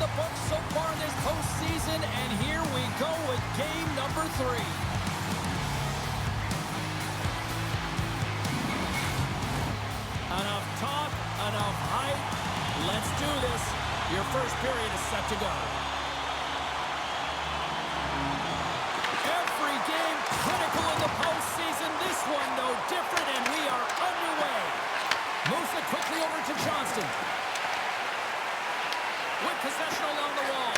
the books so far in this postseason, and here we go with game number 3. Enough talk, enough hype. Let's do this. Your first period is set to go. Every game critical in the postseason. This one no different, and we are underway. Moves it quickly over to Johnston. With possession along the wall.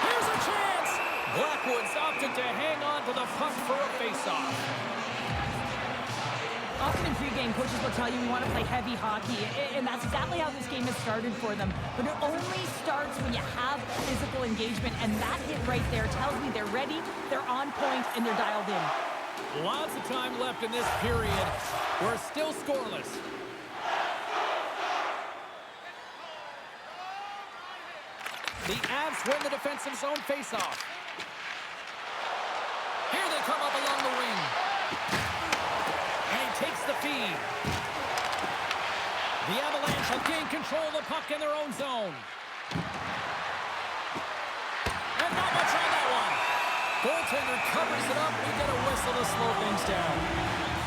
Here's a chance. Blackwood's opted to hang on to the puck for a faceoff. Often in pregame, coaches will tell you we want to play heavy hockey, and that's exactly how this game has started for them. But it only starts when you have physical engagement, and that hit right there tells me they're ready, they're on point, and they're dialed in. Lots of time left in this period. We're still scoreless. The Avs win the defensive zone faceoff. Here they come up along the wing. And he takes the feed. The Avalanche have gained control of the puck in their own zone. And not much on that one. Goaltender covers it up. We get a whistle to slow things down.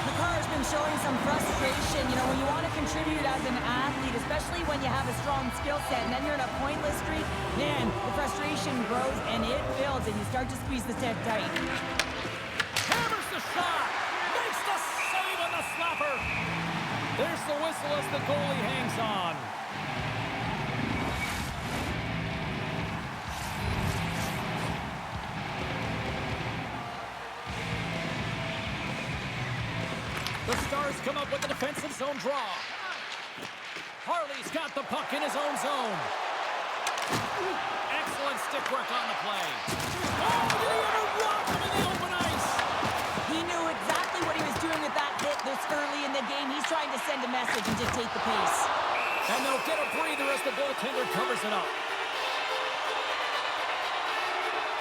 McCarr's been showing some frustration. You know, when you want to contribute as an athlete, especially when you have a strong skill set, and then you're in a pointless streak, man, the frustration grows and it builds, and you start to squeeze the stick tight. Hammers the shot. Makes the save on the slapper. There's the whistle as the goalie hangs on. The Stars come up with the defensive zone draw. Harley's got the puck in his own zone. Excellent stick work on the play. Oh, did he ever rock him in the open ice? He knew exactly what he was doing with that hit this early in the game. He's trying to send a message and dictate the pace. And they'll get a breather as the goaltender covers it up.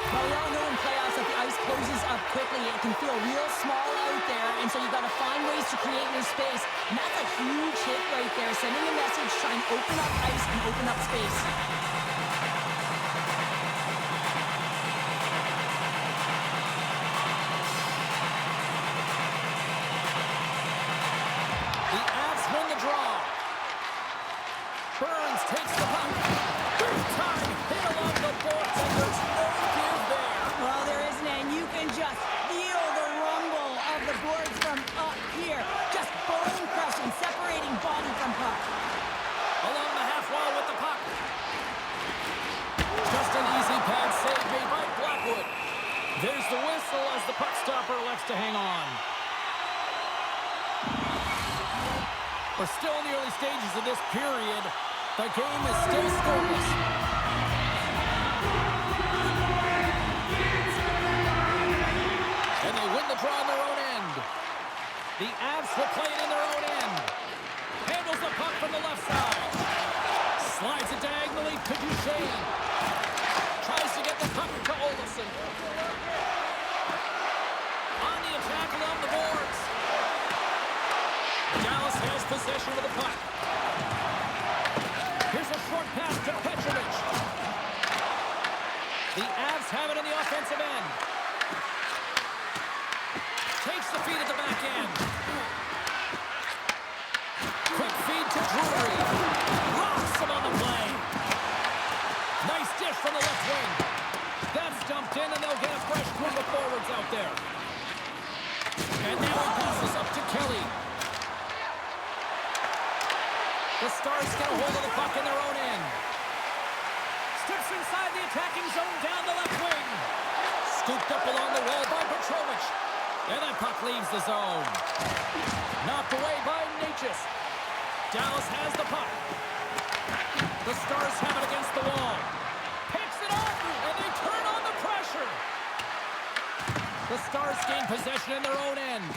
Well, we all know in playoffs that the ice closes up quickly. It can feel real small out there, and so you've got to find ways to create your space. And that's a huge hit right there, sending a message, trying to open up ice and open up space. The Avs win the draw. Burns takes the puck. Big time hit along the boards, and there's no give there. Well, there isn't, and you can just feel the rumble of the boards from up here. Just bone crushing, separating body from puck. Along the half wall with the puck. Just an easy pad save made by Blackwood. There's the whistle as the puck stopper elects to hang on. We're still in the early stages of this period. The game is still scoreless. And they win the draw on their own end. The Avs will play it in their own end. Handles the puck from the left side. Slides it diagonally to Duchesne. Tries to get the puck to Olofsson. On the attack along the boards. Dallas has possession of the puck. Here's a short pass to Petrovic. The Avs have it in the offensive end. Takes the feed at the back end. Quick feed to Drury. Rocks him on the play. Nice dish from the left wing. That's dumped in, and they'll get a fresh group of forwards out there. And now he passes up to Kelly. The Stars get a hold of the puck in their own end. Steps inside the attacking zone down the left wing. Scooped up along the wall by Petrovic. And that puck leaves the zone. Knocked away by Natchez. Dallas has the puck. The Stars have it against the wall. Picks it up, and they turn on the pressure. The Stars gain possession in their own end.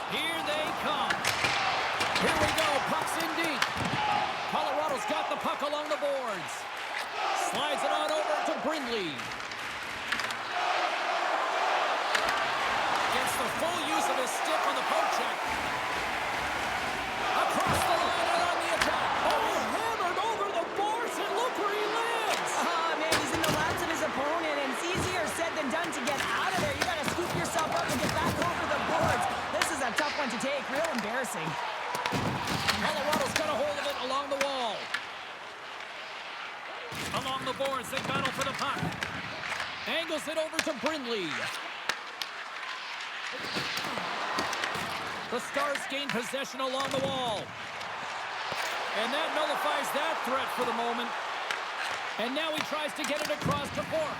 Here they come. Here we go, puck's in deep. Colorado's got the puck along the boards. Slides it on over to Brindley. Gets the full use of his stick on the poke check. Across the line and on the attack. Oh, hammered over the embarrassing. Colorado's got a hold of it along the wall. Along the boards, they battle for the puck. Angles it over to Brindley. The Stars gain possession along the wall. And that nullifies that threat for the moment. And now he tries to get it across to Bork.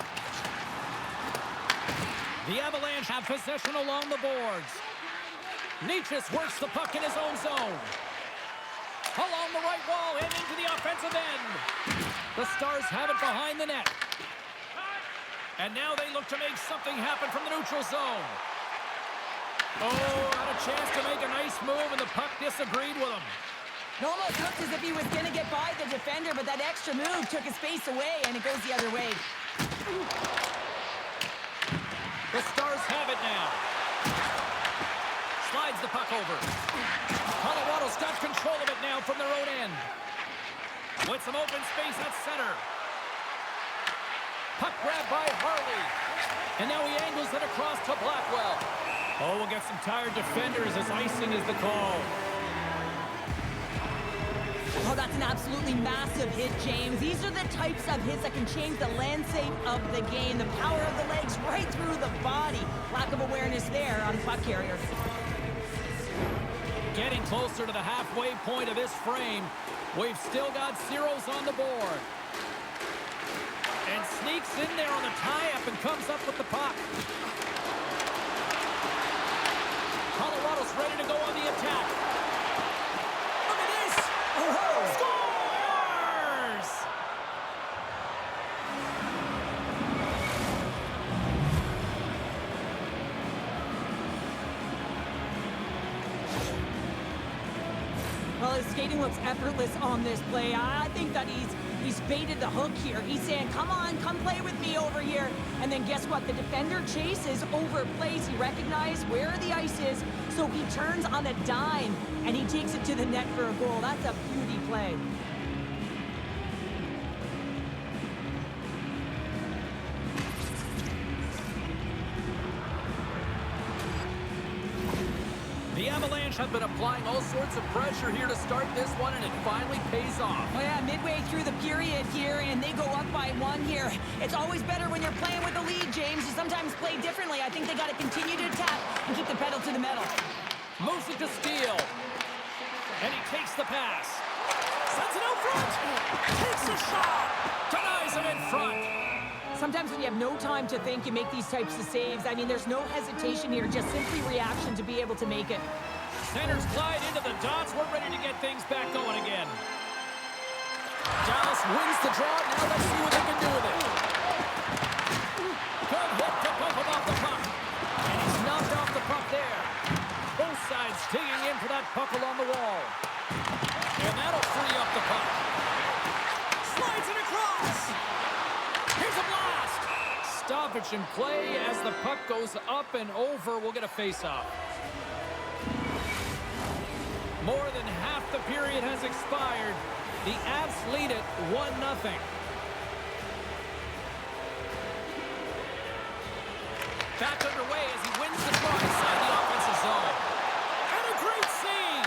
The Avalanche have possession along the boards. Nietzsche works the puck in his own zone. Along the right wall and into the offensive end. The Stars have it behind the net. And now they look to make something happen from the neutral zone. Oh, had a chance to make a nice move, and the puck disagreed with him. It almost looked as if he was going to get by the defender, but that extra move took his space away, and it goes the other way. The Stars have it now. Slides the puck over. Colorado's got control of it now from their own end. With some open space at center. Puck grab by Harley. And now he angles it across to Blackwell. Oh, we'll get some tired defenders as icing is the call. Oh, that's an absolutely massive hit, James. These are the types of hits that can change the landscape of the game. The power of the legs right through the body. Lack of awareness there on the puck carrier. Getting closer to the halfway point of this frame. We've still got zeros on the board. And sneaks in there on the tie-up and comes up with the puck. Colorado's ready to go on the attack. Look at this! Oh! Scores! Well, his skating looks effortless on this play. I think that he's baited the hook here. He's saying, come on, come play with me over here. And then guess what? The defender chases, overplays. He recognized where the ice is, so he turns on a dime, and he takes it to the net for a goal. That's a beauty play. The Avalanche have been applying all sorts of pressure here to start this one, and it finally pays off. Oh yeah, midway through the period here, and they go up by one here. It's always better when you're playing with the lead, James. You sometimes play differently. I think they got to continue to attack and keep the pedal to the metal. Moves it to Steele. And he takes the pass. Sends it out front. Takes a shot. Denies him in front. Sometimes when you have no time to think, you make these types of saves. I mean, there's no hesitation here, just simply reaction to be able to make it. Centers glide into the dots. We're ready to get things back going again. Dallas wins the draw. Now let's see what they can do with it. Good hit to bump him off the puck. And he's knocked off the puck there. Both sides digging in for that puck along the wall. And that'll free up the puck. Slides it across. Here's a blast. Stoppage in play as the puck goes up and over. We'll get a face-off. More than half the period has expired. The Avs lead it 1-0. Back underway as he wins the draw inside the offensive zone. And a great save.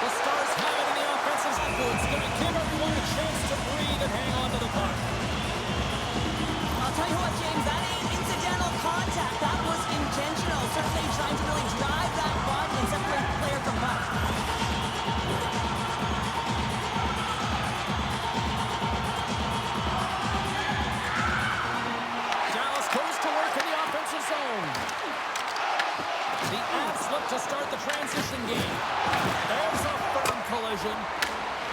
The Stars have it in the offensive zone. It's going to give everyone a chance to breathe and hang on to the puck. I'll tell you what, James, that ain't incidental contact. That was intentional. Certainly trying to really drive that puck and separate the player from puck. Dallas goes to work in the offensive zone. The Avs look to start the transition game. There's a firm collision.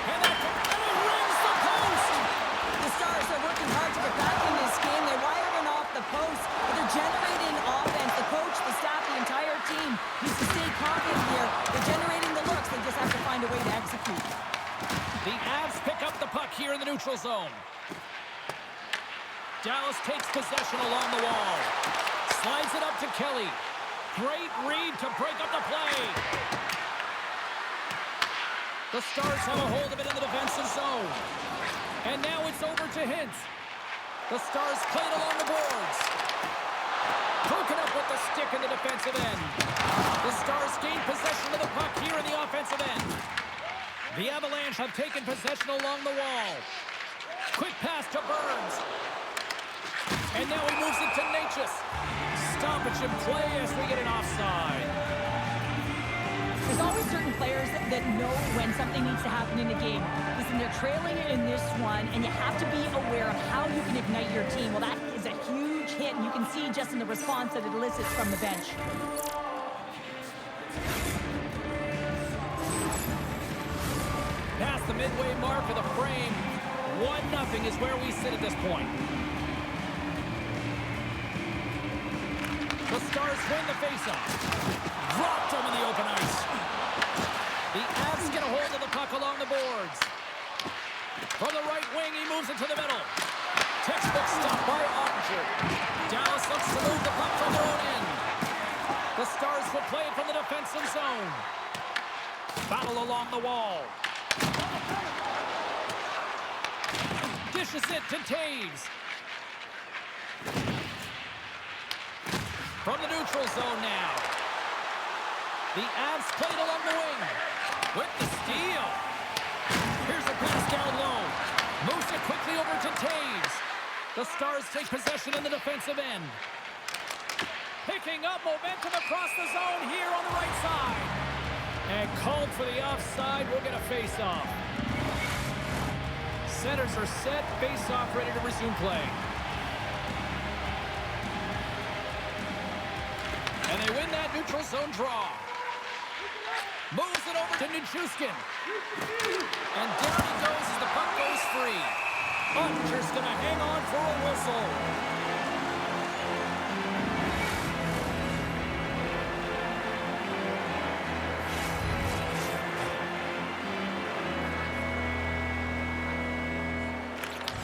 And it rings the post. The Stars are working hard to get back in this game. They're wiring off the post, but they're generating offense. The coach, the staff, the entire team needs to stay confident here. They're generating the looks. They just have to find a way to execute. The Avs pick up the puck here in the neutral zone. Dallas takes possession along the wall. Slides it up to Kelly. Great read to break up the play. The Stars have a hold of it in the defensive zone. And now it's over to Hintz. The Stars play it along the boards. Broken up with the stick in the defensive end. The Stars gain possession of the puck here in the offensive end. The Avalanche have taken possession along the wall. Quick pass to Burns. And now he moves it to Natchez. Stoppage in play as we get an offside. There's always certain players that know when something needs to happen in a game. Listen, they're trailing in this one, and you have to be aware of how you can ignite your team. Well, that is a huge hit, and you can see just in the response that it elicits from the bench. Past the midway mark of the frame, 1-0 is where we sit at this point. The Stars win the faceoff. Dropped him in the open ice. The Avs get a hold of the puck along the boards. From the right wing, he moves it to the middle. Textbook stop by Ottinger. Dallas looks to move the puck from their own end. The Stars will play it from the defensive zone. Battle along the wall. Dishes it to Taves. From the neutral zone now. The Avs played along the wing. With the steal. Here's a pass down low. Moves it quickly over to Taves. The Stars take possession in the defensive end. Picking up momentum across the zone here on the right side. And called for the offside. We'll get a face-off. Centers are set. Face-off ready to resume play. And they win that neutral zone draw. Moves it over to Nichushkin. And down he goes as the puck goes free. Ottinger's going to hang on for a whistle.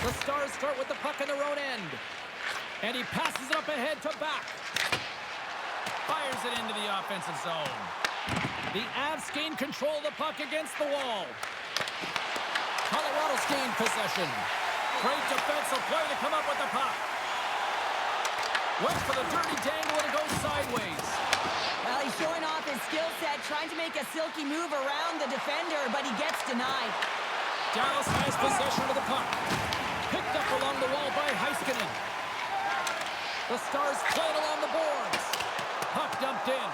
The Stars start with the puck in their own end. And he passes it up ahead to Back. Fires it into the offensive zone. The Avs gain control of the puck against the wall. Colorado's gained possession. Great defensive play to come up with the puck. Went for the dirty dangle and it goes sideways. Well, he's showing off his skill set, trying to make a silky move around the defender, but he gets denied. Dallas has possession of the puck. Picked up along the wall by Heiskanen. The Stars play it along the boards. Puck dumped in.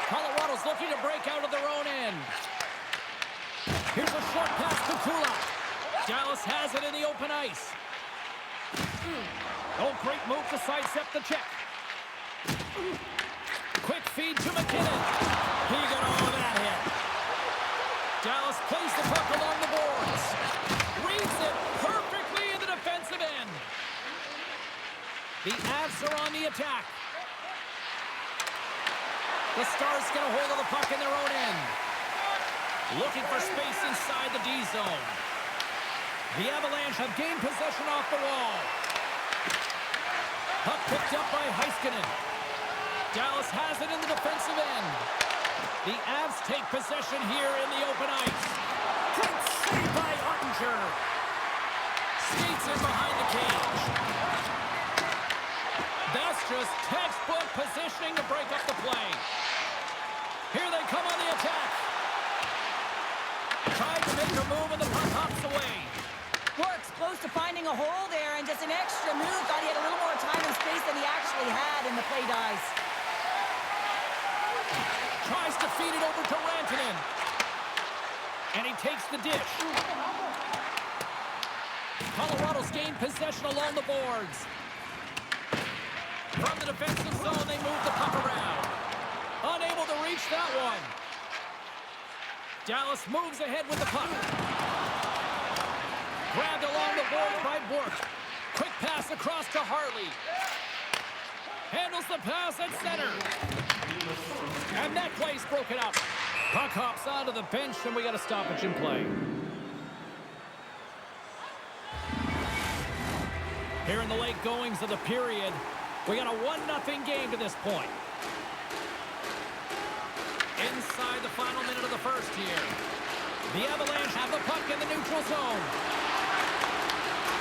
Colorado's looking to break out of their own end. Here's a short pass to Kulak. Dallas has it in the open ice. Oh, great move to sidestep the check. Quick feed to McKinnon. He got all of that hit. Dallas plays the puck along the boards. Reads it perfectly in the defensive end. The Avs are on the attack. The Stars get a hold of the puck in their own end. Looking for space inside the D zone. The Avalanche have gained possession off the wall. Puck picked up by Heiskanen. Dallas has it in the defensive end. The Avs take possession here in the open ice. Great save by Ottinger. Skates in behind the cage. That's just textbook positioning to break up the play. Here they come on the attack. Tried to make a move and the puck hops away. Works close to finding a hole there, and just an extra move. Thought he had a little more time and space than he actually had, and the play dies. Tries to feed it over to Rantanen. And he takes the dish. Colorado's gained possession along the boards. From the defensive zone, they move the puck around. Unable to reach that one. Dallas moves ahead with the puck. Grabbed along the boards by Bork. Quick pass across to Harley. Handles the pass at center. And that play's broken up. Puck hops onto the bench, and we got a stoppage in play. Here in the late goings of the period, we got a 1-0 game to this point. Inside the final minute of the first here. The Avalanche have the puck in the neutral zone.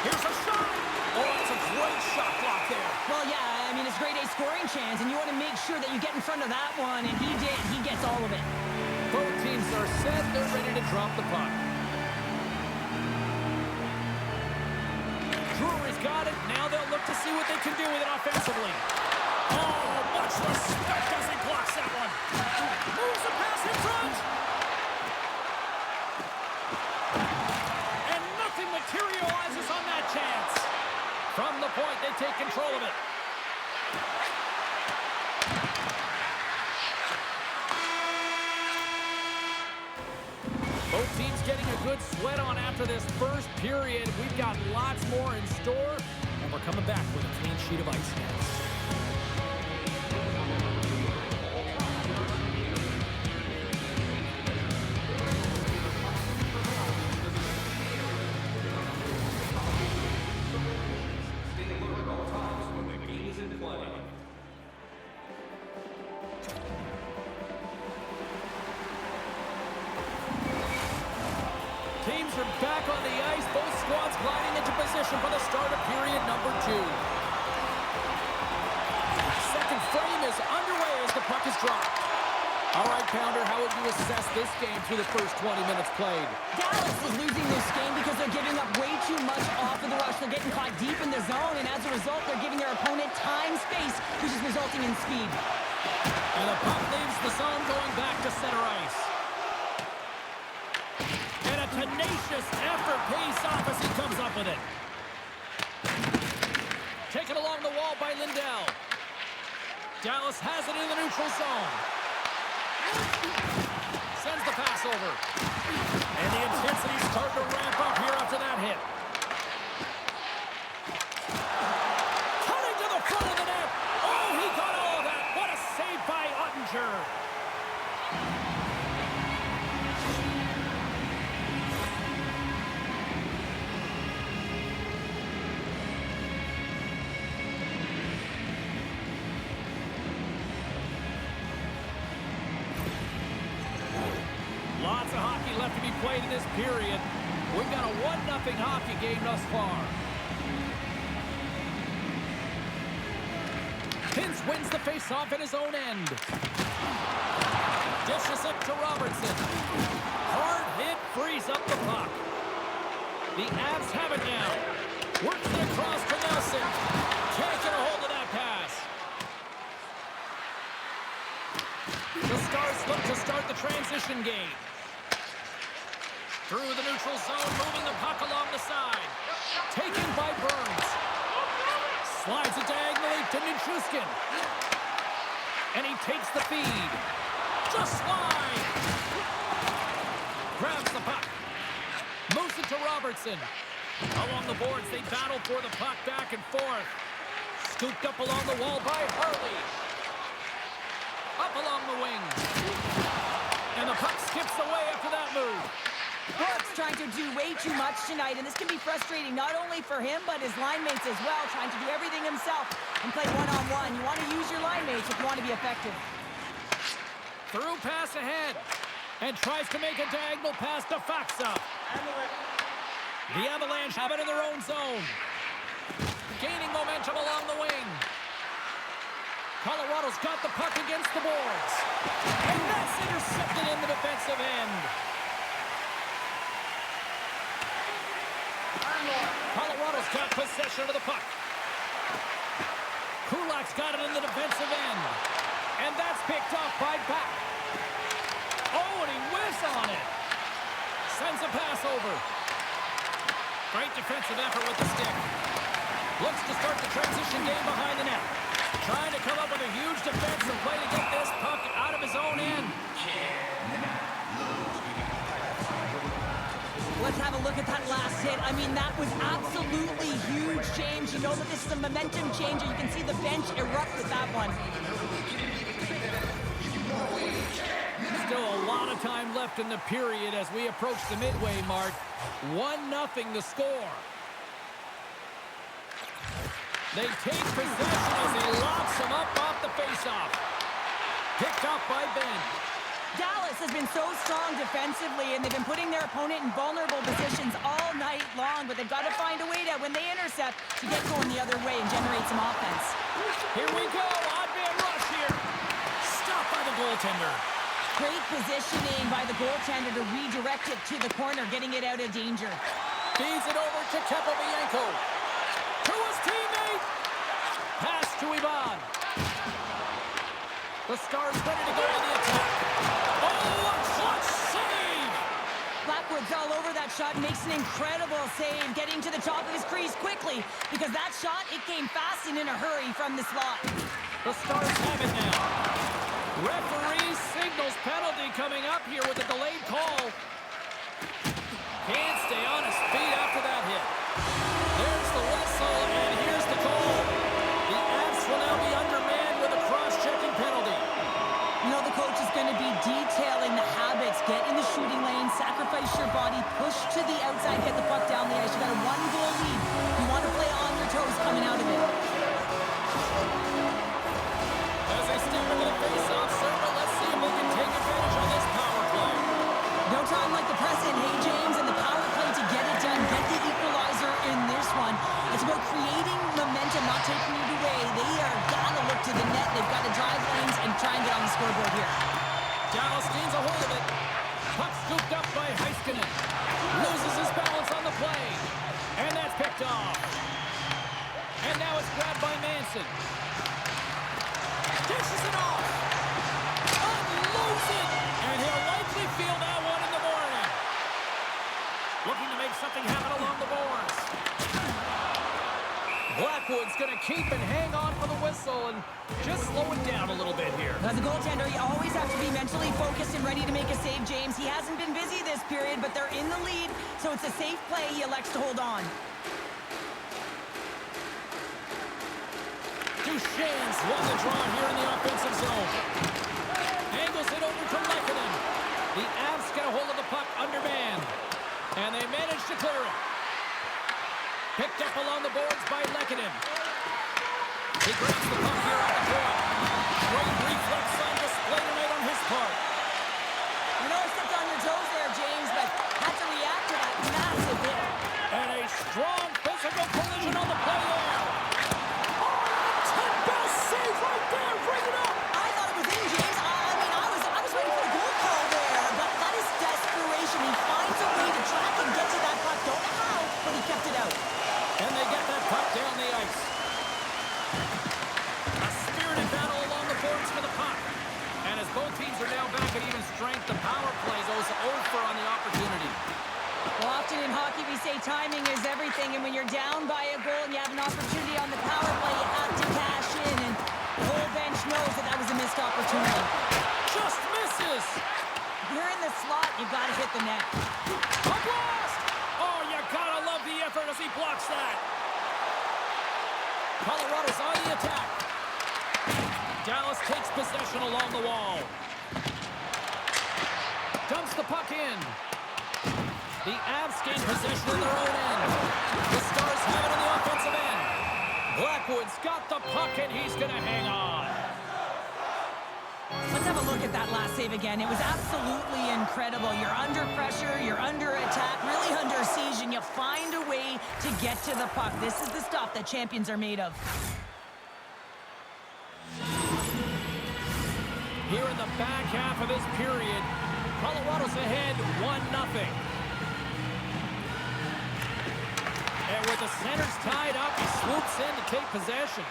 Here's a shot. Oh, that's a great shot block there. Well, yeah, I mean, it's grade A scoring chance, and you want to make sure that you get in front of that one, and he did. He gets all of it. Both teams are set. They're ready to drop the puck. Drury's got it. Now they'll look to see what they can do with it offensively. Oh, much respect as he blocks that one. Moves the pass in front. And nothing materializes on that chance. From the point, they take control of it. Both teams getting a good sweat on after this first period. We've got lots more in store, and we're coming back with a clean sheet of ice next. Teams are back on the ice. Both squads gliding into position for the start of period number 2. Second frame is underway as the puck is dropped. All right, Pounder, how would you assess this game through the first 20 minutes played? Dallas is losing this game because they're giving up way too much off of the rush. They're getting caught deep in the zone, and as a result, they're giving their opponent time, space, which is resulting in speed. And the puck leaves the zone going back to center ice. Tenacious effort pays off as he comes up with it. Taken along the wall by Lindell. Dallas has it in the neutral zone. Sends the pass over. And the intensity's starting to ramp up here after that hit. Cutting to the front of the net. Oh, he got all of that. What a save by Ottinger. Lots of hockey left to be played in this period. We've got a 1-0 hockey game thus far. Vince wins the faceoff at his own end. Dishes it to Robertson. Hard hit frees up the puck. The Avs have it now. Works it across to Nelson. Can't get a hold of that pass. The Stars look to start the transition game. Through the neutral zone, moving the puck along the side. Taken by Burns. Slides it diagonally to Nichushkin. And he takes the feed. Just slide. Grabs the puck. Moves it to Robertson. Along the boards, they battle for the puck back and forth. Scooped up along the wall by Hurley. Up along the wing. And the puck skips away after that move. Brooks trying to do way too much tonight, and this can be frustrating not only for him, but his line mates as well, trying to do everything himself and play one-on-one. You want to use your line mates if you want to be effective. Through pass ahead, and tries to make a diagonal pass to Faksa. The Avalanche have it in their own zone. Gaining momentum along the wing. Colorado's got the puck against the boards. And that's intercepted in the defensive end. Colorado's got possession of the puck. Kulak's got it in the defensive end. And that's picked off by Back. Oh, and he whiffs on it. Sends a pass over. Great defensive effort with the stick. Looks to start the transition game behind the net. Trying to come up with a huge defensive play to get this puck out of his own end. Let's have a look at that last hit. I mean, that was absolutely huge change. You know that this is a momentum changer. You can see the bench erupt with that one. Still a lot of time left in the period as we approach the midway mark. 1-0 the score. They take possession as he locks him up off the faceoff. Picked up by Ben. Dallas has been so strong defensively, and they've been putting their opponent in vulnerable positions all night long, but they've got to find a way to, when they intercept, to get going the other way and generate some offense. Here we go. Odd man rush here. Stopped by the goaltender. Great positioning by the goaltender to redirect it to the corner, getting it out of danger. Feeds it over to Kepovienko. To his teammate. Pass to Ivan. The Stars ready to go on the attack. Oh, a clutch save! Blackwood's all over that shot, makes an incredible save, getting to the top of his crease quickly, because that shot, it came fast and in a hurry from the slot. The Stars have it now. Referee signals penalty coming up here with a delayed call. Can't stay on his feet after that hit. There's the whistle, and here's the call. The Avs will now be undermanned with a cross-checking penalty. You know, the coach is going to be detailing the habits. Get in the shooting lane, sacrifice your body, push to the outside, get the puck down the ice. You got a one-goal lead. You want to play on your toes coming out of it. As they step into the face-off circle, let's see if they can take advantage on this power play. No time like the present, hey, James, and the power play to get it done, get the equalizer in this one. It's about creating momentum, not taking it away. They are got to look to the net. They've got to drive lanes and try and get on the scoreboard here. Dallas gains a hold of it. Puck scooped up by Heiskanen. Loses his balance on the play. And that's picked off. And now it's grabbed by Manson. Dishes it off. Unloads it. And he'll likely feel that one in the morning. Looking to make something happen along the boards. Blackwood's going to keep and hang on for the whistle and just slow it down a little bit here. As a goaltender, you always have to be mentally focused and ready to make a save, James. He hasn't been busy this period, but they're in the lead, so it's a safe play. He elects to hold on. Duchene's won the draw here in the offensive zone. Angles it over to Lehkonen. The Avs get a hold of the puck undermanned. And they manage to clear it. Picked up along the boards by Lehkonen. He grabs the puck here on the point. Great reflex on display tonight on his part. You know, stepped on your toes there, James, but had to react to that massive hit. And a strong physical collision on the play there. Oh, 10-bell save right there. Bring it up. I thought it was in, James. I was waiting for a goal call there, but that is desperation. He finds a way to track and get to that puck. Don't know how, but he kept it out. And they get that puck down the ice. A spirited battle along the boards for the puck. And as both teams are now back at even strength, the power play goes over on the opportunity. Well, often in hockey we say timing is everything, and when you're down by a goal and you have an opportunity on the power play, you have to cash in, and the whole bench knows that that was a missed opportunity. Just misses. If you're in the slot, you've got to hit the net. A blast! Oh, you gotta love the effort as he blocks that. Colorado's on the attack. Dallas takes possession along the wall. Dumps the puck in. The Avs gain possession in their own end. The Stars have it on the offensive end. Blackwood's got the puck, and he's going to hang on. Let's have a look at that last save again. It was absolutely incredible. You're under pressure, you're under attack, really under siege, and you find a way to get to the puck. This is the stuff that champions are made of. Here in the back half of this period, Colorado's ahead 1-0. And with the centers tied up, he swoops in to take possession.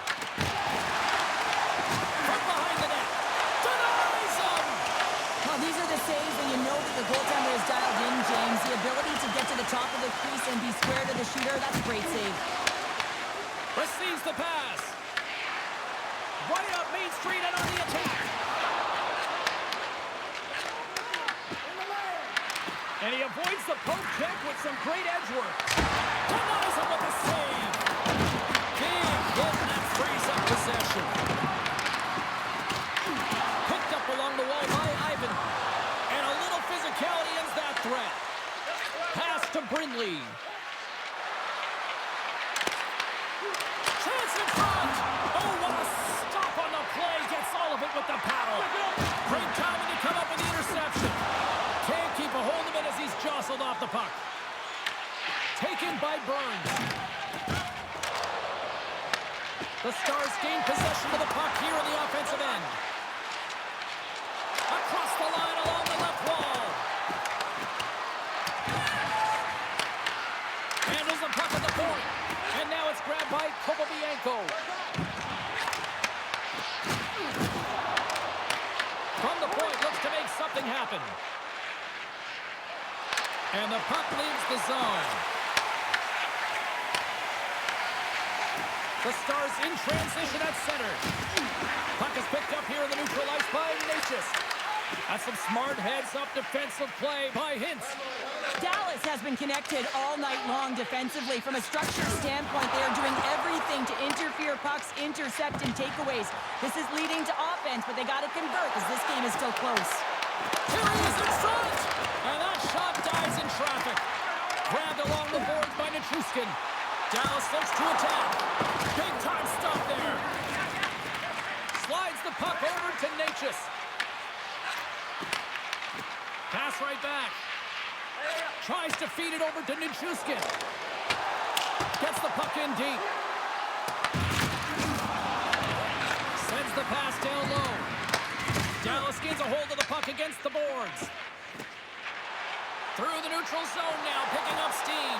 From behind the net. Denies him! Well, these are the saves when you know that the goaltender is dialed in, James. The ability to get to the top of the crease and be square to the shooter, that's a great save. Receives the pass. Right up Main Street and on the attack. And he avoids the poke check with some great edge work. Denies him with the save. Big hit that frees up possession. Picked up along the wall by Ivan. And a little physicality ends that threat. Pass to Brindley. Chance in front. Oh, what a stop on the play. Gets all of it with the paddle. Great timing to come up with the interception. Can't keep a hold of it as he's jostled off the puck. Taken by Burns. The The Stars gain possession of the puck here in the offensive end. Across the line along the left wall. Handles the puck at the point. And now it's grabbed by Kopobianko. From the point, looks to make something happen. And the puck leaves the zone. The Stars in transition at center. Puck is picked up here in the neutral ice by Natchez. That's some smart heads-up defensive play by Hintz. Dallas has been connected all night long defensively. From a structure standpoint, they are doing everything to interfere pucks, intercept, and takeaways. This is leading to offense, but they got to convert as this game is still close. Here he is in front! And that shot dies in traffic. Grabbed along the boards by Nichushkin. Dallas looks to attack. Big time stop there. Slides the puck over to Natchez. Pass right back. Tries to feed it over to Nichushkin. Gets the puck in deep. Sends the pass down low. Dallas gains a hold of the puck against the boards. Through the neutral zone now, picking up steam.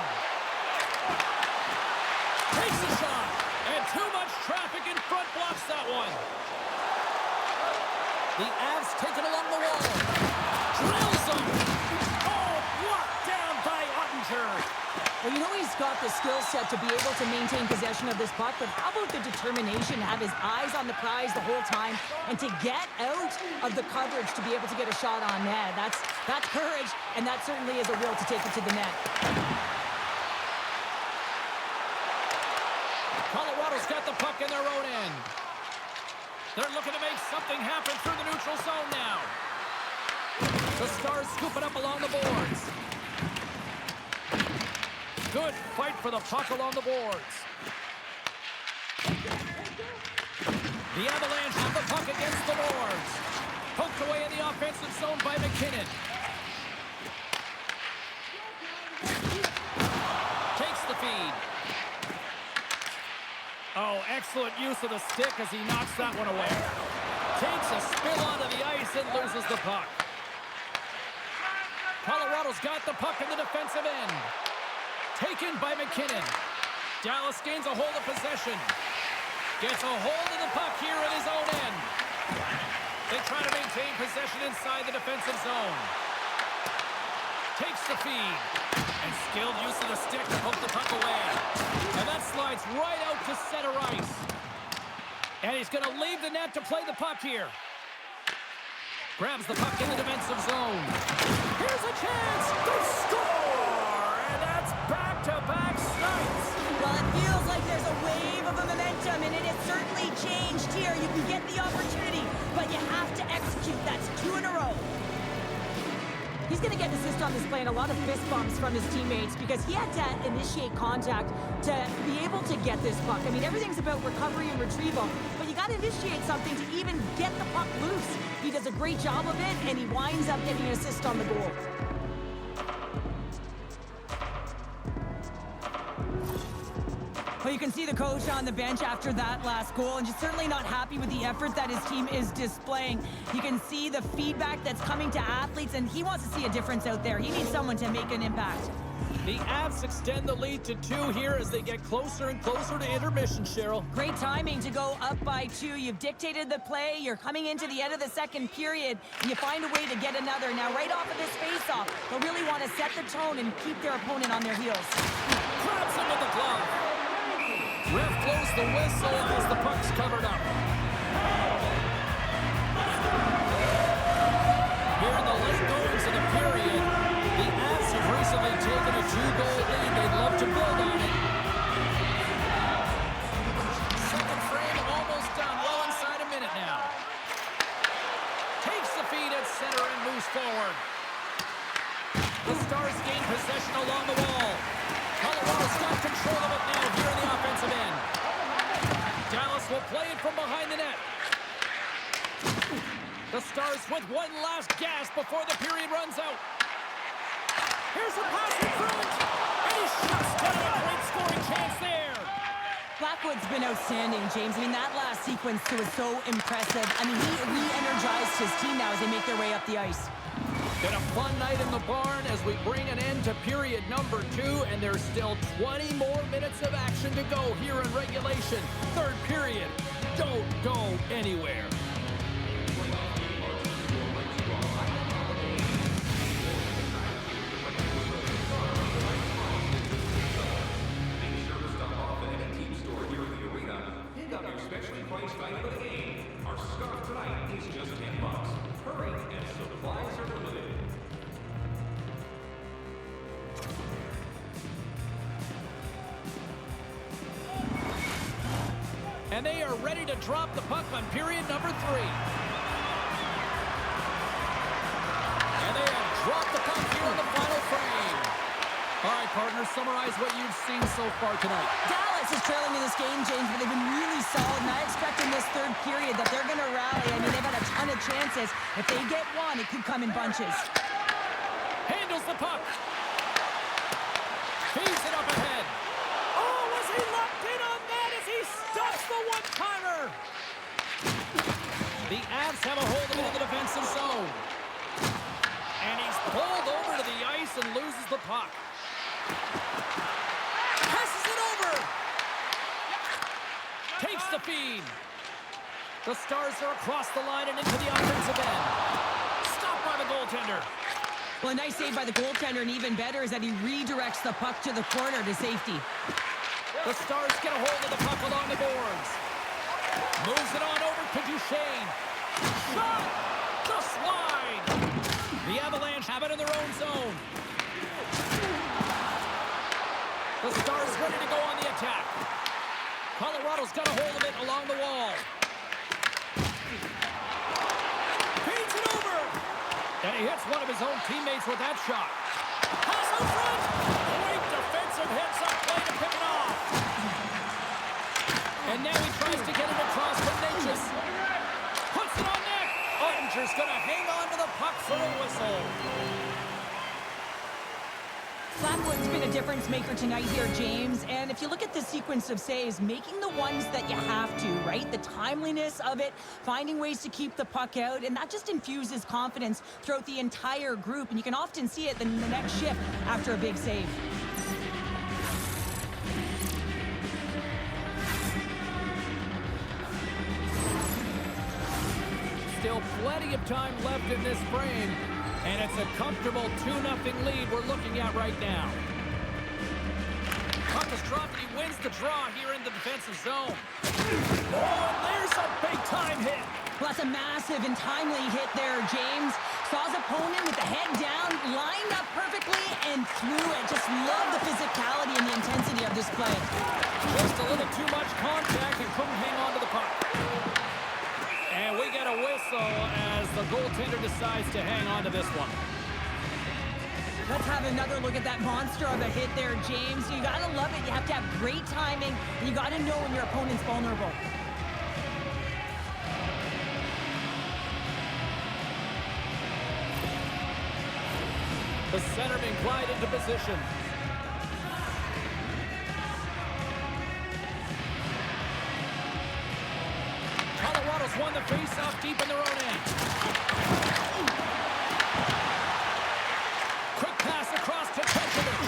Takes a shot, and too much traffic in front blocks that one. The Avs taken along the wall. Drills them. Oh, blocked down by Ottinger. Well, you know he's got the skill set to be able to maintain possession of this puck, but how about the determination to have his eyes on the prize the whole time and to get out of the coverage to be able to get a shot on net? That's courage, and that certainly is a will to take it to the net. Colorado's got the puck in their own end. They're looking to make something happen through the neutral zone now. The Stars scoop it up along the boards. Good fight for the puck along the boards. The Avalanche have the puck against the boards. Poked away in the offensive zone by McKinnon. Takes the feed. Oh, excellent use of the stick as he knocks that one away. Takes a spill onto the ice and loses the puck. Colorado's got the puck in the defensive end. Taken by McKinnon. Dallas gains a hold of possession. Gets a hold of the puck here in his own end. They try to maintain possession inside the defensive zone. Takes the feed. And skilled use of the stick to poke the puck away. And that slides right out to center ice. And he's going to leave the net to play the puck here. Grabs the puck in the defensive zone. Here's a chance to score! And that's back-to-back snipes. Well, it feels like there's a wave of momentum, and it has certainly changed here. You can get the opportunity, but you have to execute. That's 2 in a row. He's going to get an assist on this play and a lot of fist bumps from his teammates because he had to initiate contact to be able to get this puck. I mean, everything's about recovery and retrieval, but you got to initiate something to even get the puck loose. He does a great job of it, and he winds up getting an assist on the goal. Well, you can see the coach on the bench after that last goal, and just certainly not happy with the effort that his team is displaying. You can see the feedback that's coming to athletes, and he wants to see a difference out there. He needs someone to make an impact. The Avs extend the lead to 2 here as they get closer and closer to intermission, Cheryl. Great timing to go up by 2. You've dictated the play. You're coming into the end of the second period, and you find a way to get another. Now, right off of this face-off, they'll really want to set the tone and keep their opponent on their heels. Grabs him with the glove. Ref blows the whistle as the puck's covered up. Here in the late goings of the period, the Avs have recently taken a 2-goal lead. They'd love to build on it. Second frame almost done. Well inside a minute now. Takes the feed at center and moves forward. The Stars gain possession along the wall. Colorado's got control of it now here in the offensive end. Dallas will play it from behind the net. The Stars with one last gasp before the period runs out. Here's a pass in front. And he shuts down a great scoring chance there. Blackwood's been outstanding, James. I mean, that last sequence was so impressive. I mean, he re-energized his team now as they make their way up the ice. Been a fun night in the barn as we bring an end to period number 2, and there's still 20 more minutes of action to go here in regulation. Third period. Don't go anywhere. And they are ready to drop the puck on period number 3. And they have dropped the puck here in the final frame. All right, partners, summarize what you've seen so far tonight. Dallas is trailing in this game, James, but they've been really solid, and I expect in this third period that they're going to rally. I mean, they've had a ton of chances. If they get one, it could come in bunches. Handles the puck. Feeds it up ahead. Oh, was he locked in on that as he stops the one-timer? The Avs have a hold of it in the defensive zone. And he's pulled over to the ice and loses the puck. Passes it over. Takes the feed. The Stars are across the line and into the offensive end. Stopped by the goaltender. Well, a nice save by the goaltender, and even better is that he redirects the puck to the corner to safety. The Stars get a hold of the puck along the boards. Moves it on over to Duchesne. Shot! Just wide! The Avalanche have it in their own zone. The Stars ready to go on the attack. Colorado's got a hold of it along the wall. Feeds it over! And he hits one of his own teammates with that shot. Pass out front! Great defensive hits up play to pick it off. And now he tries to get it across to Natchez. Puts it on net. Ottinger's going to hang on to the puck for a whistle. Blackwood's been a difference maker tonight here, James. And if you look at the sequence of saves, making the ones that you have to, right? The timeliness of it, finding ways to keep the puck out, and that just infuses confidence throughout the entire group. And you can often see it in the next shift after a big save. Still plenty of time left in this frame. And it's a comfortable 2-0 lead we're looking at right now. Puck is dropped and he wins the draw here in the defensive zone. Oh, and there's a big-time hit. Well, that's a massive and timely hit there, James. Saw his opponent with the head down, lined up perfectly, and threw it. Just love the physicality and the intensity of this play. Just a little too much contact and couldn't hang on to the puck. And we get a whistle as the goaltender decides to hang on to this one. Let's have another look at that monster of a hit there, James. You gotta love it. You have to have great timing, and you gotta know when your opponent's vulnerable. The centerman glide into position. Colorado's won the face-off deep in their own end. Quick pass across to Petrovic.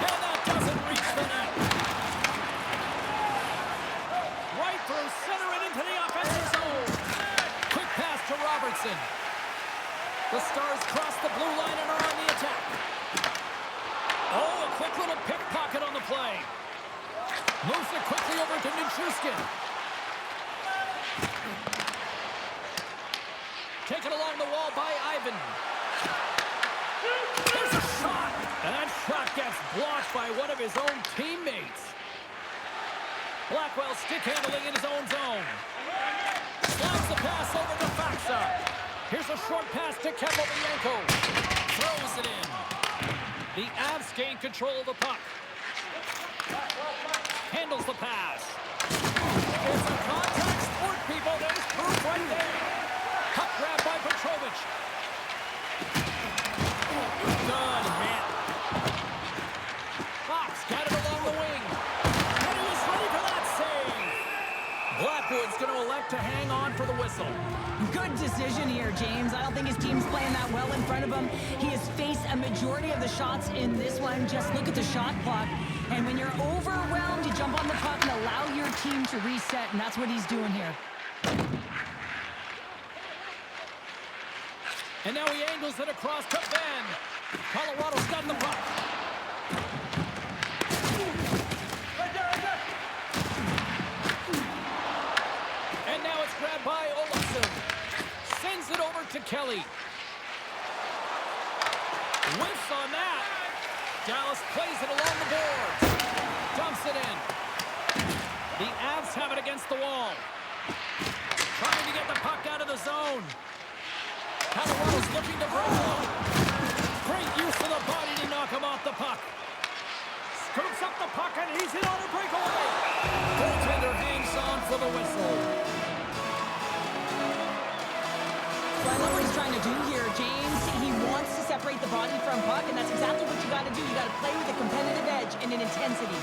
And that doesn't reach the net. Right through center and into the offensive zone. Quick pass to Robertson. The Stars cross the blue line and are on the attack. Oh, a quick little pickpocket on the play. Moves it quickly over to Nichushkin. Taken along the wall by Ivan. There's a shot. And that shot gets blocked by one of his own teammates. Blackwell stick handling in his own zone. Slides the pass over to Faxa. Here's a short pass to Kemovienko. Throws it in. The Avs gain control of the puck. Handles the pass. It's a contact sport, people. There's proof right there. Puck grab by Petrovic. Good hit. Fox got it along the wing. And he was ready for that Lockwood's going to elect to hang on for the whistle. Good decision here, James. I don't think his team's playing that well in front of him. He has faced a majority of the shots in this one. Just look at the shot clock. And when you're overwhelmed, you jump on the puck and allow your team to reset, and that's what he's doing here. And now he angles it across to Ben. Colorado's got the puck. And now it's grabbed by Olofsson. Sends it over to Kelly. Whiffs on that. Dallas plays it along the boards. Dumps it in. The Avs have it against the wall. Trying to get the puck out of the zone. Colorado's looking to break home. Great use of the body to knock him off the puck. Scoops up the puck and he's in on a breakaway. Goaltender hangs on for the whistle. Well, I know what he's trying to do here, James. He wants to separate the body from puck, and that's exactly what you got to do. You got to play with a competitive edge and an intensity.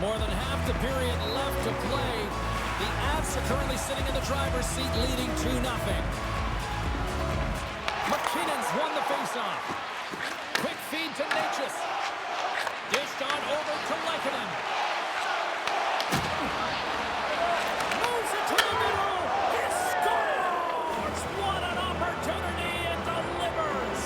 More than half the period left to play. The Avs are currently sitting in the driver's seat, leading 2-0. McKinnon's won the faceoff. Quick feed to Natchez. Dished on over to Lehkonen. Moves it to the middle. He scores! What an opportunity and delivers!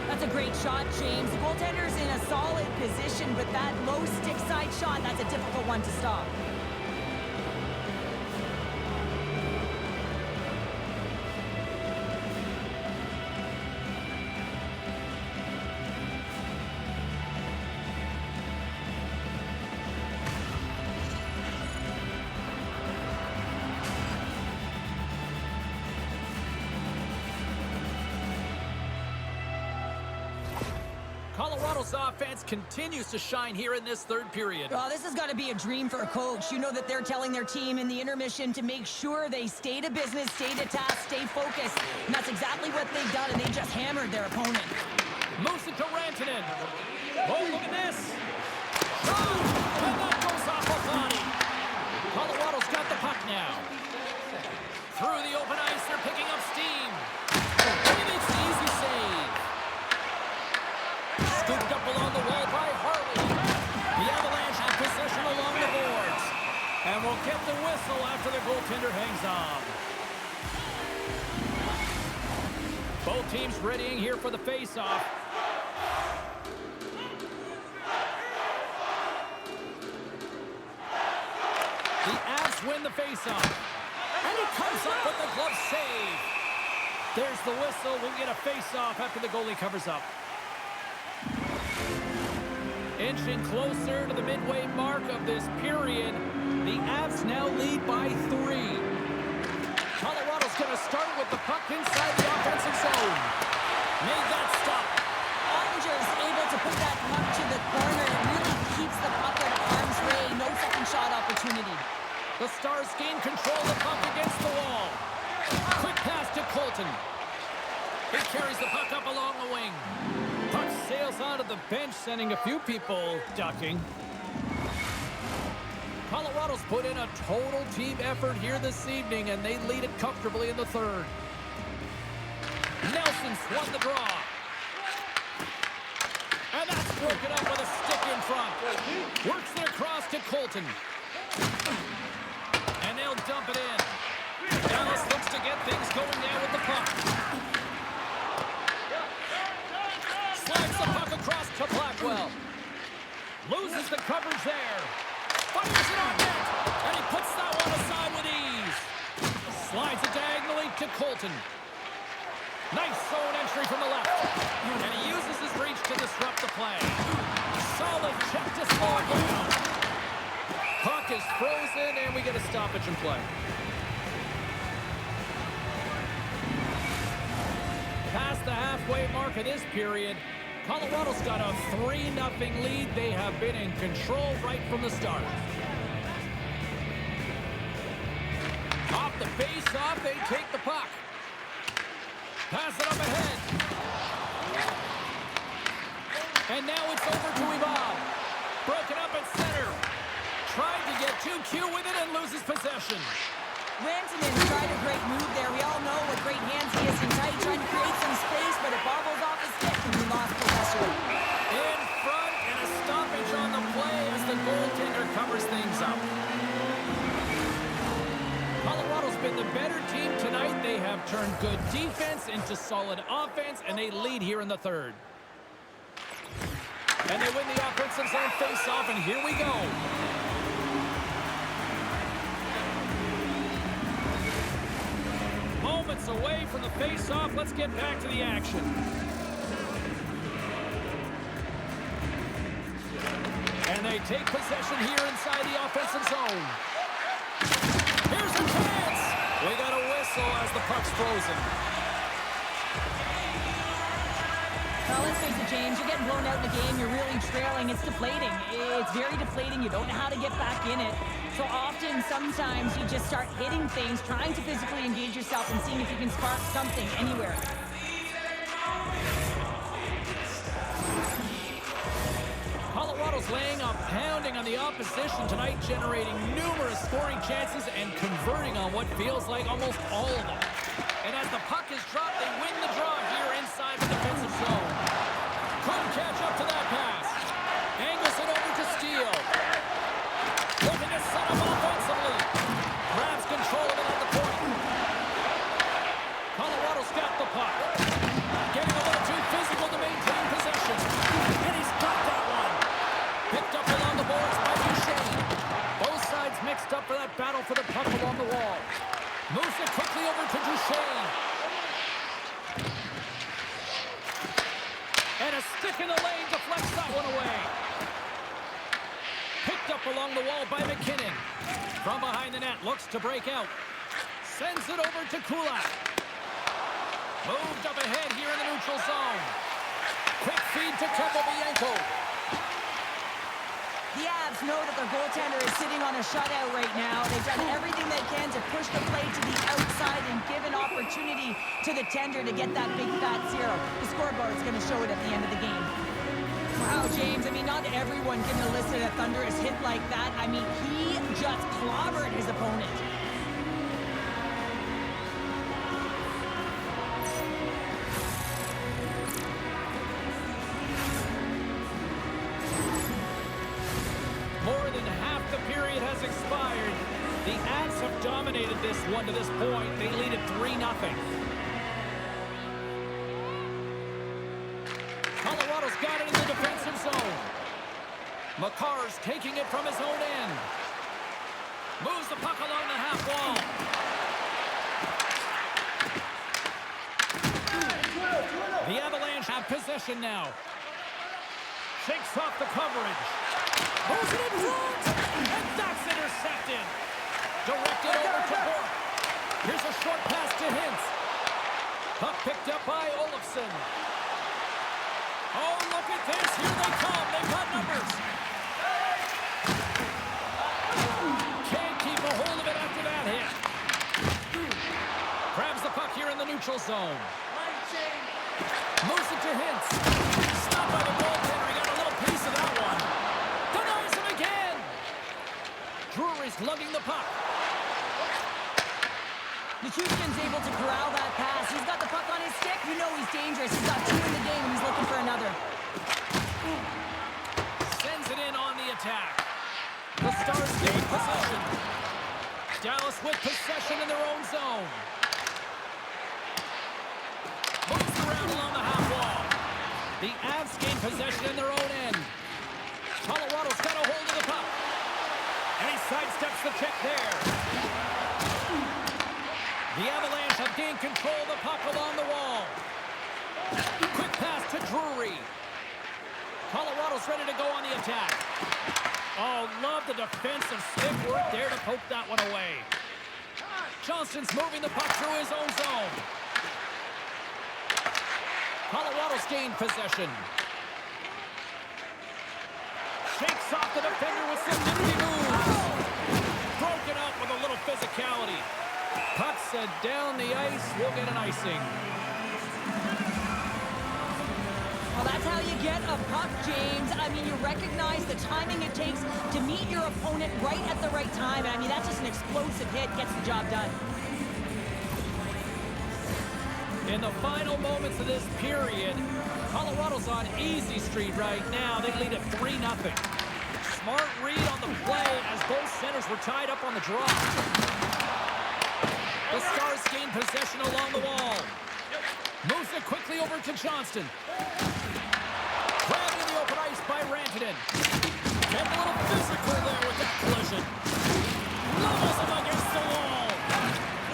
That's a great shot, James. The goaltender's in a solid position, but that low stick side shot, that's a difficult one to stop. Colorado's offense continues to shine here in this third period. Well, this has got to be a dream for a coach. You know that they're telling their team in the intermission to make sure they stay to business, stay to task, stay focused. And that's exactly what they've done, and they just hammered their opponent. Moves it to Rantanen. Oh, look at this. Shot! And that goes off the body. Colorado's got the puck now. Through the open ice, they're picking up steam. And he makes the easy save. Scooped up along the wall by Harley. The Avalanche have possession along the boards. And will get the whistle after the goaltender hangs on. Both teams readying here for the face-off. The Avs win the face-off. And he comes up with the glove save. There's the whistle. We'll get a face-off after the goalie covers up. Inching closer to the midway mark of this period. The Avs now lead by 3. Colorado's going to start with the puck inside the offensive zone. Made that stop. Ottinger's able to put that puck to the corner. It really keeps the puck at arm's way. No second shot opportunity. The Stars gain control of the puck against the wall. Quick pass to Colton. He carries the puck up along the wing. Puck sails onto the bench, sending a few people ducking. Colorado's put in a total team effort here this evening, and they lead it comfortably in the third. Nelson's won the draw. And that's broken up with a stick in front. Works it across to Colton. And they'll dump it in. Dallas looks to get things going now with the puck. Slides the puck across to Blackwell. Loses the coverage there. Fires it on net. And he puts that one aside with ease. Slides it diagonally to Colton. Nice zone entry from the left. And he uses his reach to disrupt the play. Solid check to slow it down. Puck is frozen, and we get a stoppage in play. Past the halfway mark of this period, Colorado's got a 3-0 lead. They have been in control right from the start. Off the face-off. They take the puck. Pass it up ahead. And now it's over to Eval. Broken up at center. Tried to get too cute with it and loses possession. Rantanen tried a great move there. We all know what great hands he is in tight, trying to create some space, but it bobbles off his stick and he lost possession. In front and a stoppage on the play as the goaltender covers things up. Colorado's been the better team tonight. They have turned good defense into solid offense, and they lead here in the third. And they win the offensive zone face-off, and here we go. Moments away from the face-off. Let's get back to the action. And they take possession here inside the offensive zone. Here's a chance. We got a whistle as the puck's frozen. Well, let's face it, James, you're getting blown out in the game. You're really trailing. It's deflating. It's very deflating. You don't know how to get back in it. So often, sometimes, you just start hitting things, trying to physically engage yourself and seeing if you can spark something anywhere. Colorado's laying a pounding on the opposition tonight, generating numerous scoring chances and converting on what feels like almost all of them. And as the puck is dropped, they win the draw here inside the defensive zone. Couldn't catch up to that pass. Angles it over to Steele. Looking to set up offensively. Grabs control of it at the point. Colorado's got the puck. Getting a little too physical to maintain possession. And he's got that one. Picked up along the boards by Duchesne. Both sides mixed up for that battle for the puck along the wall. Moves it quickly over to Duchesne. And a stick in the lane deflects that one away. Picked up along the wall by McKinnon. From behind the net, looks to break out. Sends it over to Kulak. Moved up ahead here in the neutral zone. Quick feed to Bianco. The Avs know that their goaltender is sitting on a shutout right now. They've done everything they can to push the play to the outside and give an opportunity to the tender to get that big fat zero. The scoreboard is going to show it at the end of the game. Wow, James, I mean, not everyone can elicit a thunderous hit like that. I mean, he just clobbered his opponent. More than half the period has expired. The Avs have dominated this one to this point. They lead it 3-0. Colorado's got it in the defensive zone. McCarr's taking it from his own end. Moves the puck along the half wall. The Avalanche have possession now. Shakes off the coverage. Moves it in front, and that's intercepted. Directed over to Bork. Here's a short pass to Hintz. Puck picked up by Olofsson. Oh, look at this. Here they come. They've got numbers. Can't keep a hold of it after that hit. Grabs the puck here in the neutral zone. Moves it to Hintz. Stopped by the goaltender. He got a little piece of that one. Denies him again. Drury's lugging the puck. Nichushkin's able to corral that pass. He's got the puck on his stick. You know he's dangerous. He's got 2 in the game, and he's looking for another. Sends it in on the attack. The Stars gain possession. Dallas with possession in their own zone. Moves around along the half wall. The Avs gain possession in their own end. Colorado's got a hold of the puck. And he sidesteps the check there. The Avalanche have gained control of the puck along the wall. Quick pass to Drury. Colorado's ready to go on the attack. Oh, love the defensive stick work there to poke that one away. Johnston's moving the puck through his own zone. Colorado's gained possession. Shakes off the defender with some nifty moves. Broken up with a little physicality. sent down the ice. We'll get an icing. Well, that's how you get a puck, James. I mean, you recognize the timing it takes to meet your opponent right at the right time. And I mean, that's just an explosive hit. Gets the job done. In the final moments of this period, Colorado's on easy street right now. They lead at 3-0. Smart read on the play as both centers were tied up on the draw. The Stars gain possession along the wall. Moves it quickly over to Johnston. Grabbed in the open ice by Rantanen. Getting a little physical there with that collision. Levels him against the wall.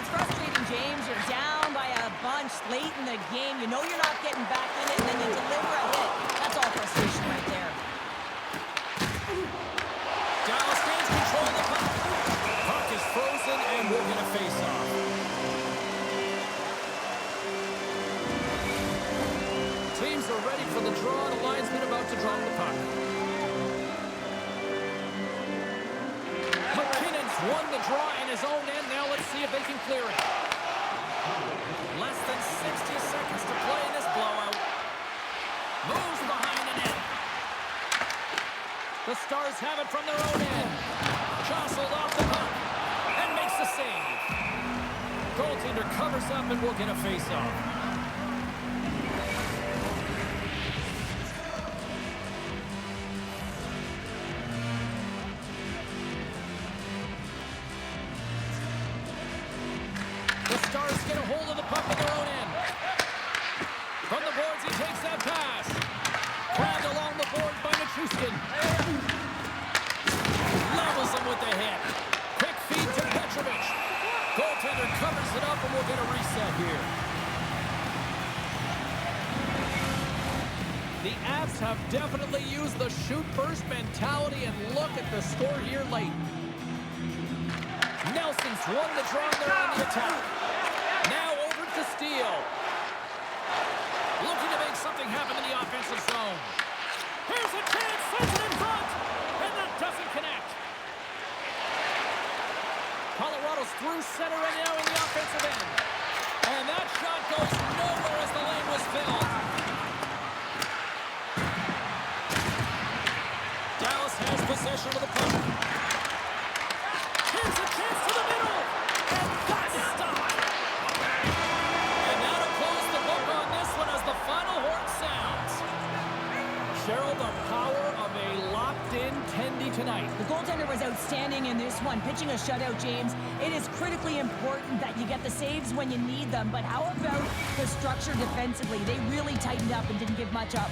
It's frustrating, James. You're down by a bunch late in the game. You know you're not getting back in it, and then you deliver a hit. That's all frustration right there. Dallas gains control of the puck. Puck is frozen, and we're going to face off. Teams are ready for the draw. The linesman about to drop the puck. McKinnon's won the draw in his own end. Now let's see if they can clear it. Less than 60 seconds to play in this blowout. Moves behind the net. The Stars have it from their own end. Jostled off the puck and makes the save. Goaltender covers up and we'll get a face-off. The Stars get a hold of the puck at their own end. From the boards, he takes that pass. Grabbed along the board by Nichushkin. Levels him with the hit. Quick feed to Petrovic. Goaltender covers it up, and we'll get a reset here. The Avs have definitely used the shoot-first mentality, and look at the score here late. Nelson's won the draw, and they're on the attack. Now over to Steele. Looking to make something happen in the offensive zone. Here's a chance, sends it in front, and that doesn't connect. Colorado's through center right now in the offensive end. And that shot goes nowhere as the lane was filled. Dallas has possession of the puck. Here's a chance to the middle, and that's stopped. And now to close the book on this one as the final horn sounds. Cheryl, the power of a locked-in Tendy tonight. The goaltender was outstanding in this one, pitching a shutout, James. It is critically important that you get the saves when you need them, but how about the structure defensively? They really tightened up and didn't give much up.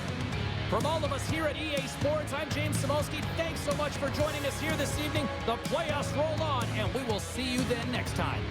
From all of us here at EA Sports, I'm James Samolsky. Thanks so much for joining us here this evening. The playoffs roll on, and we will see you then next time.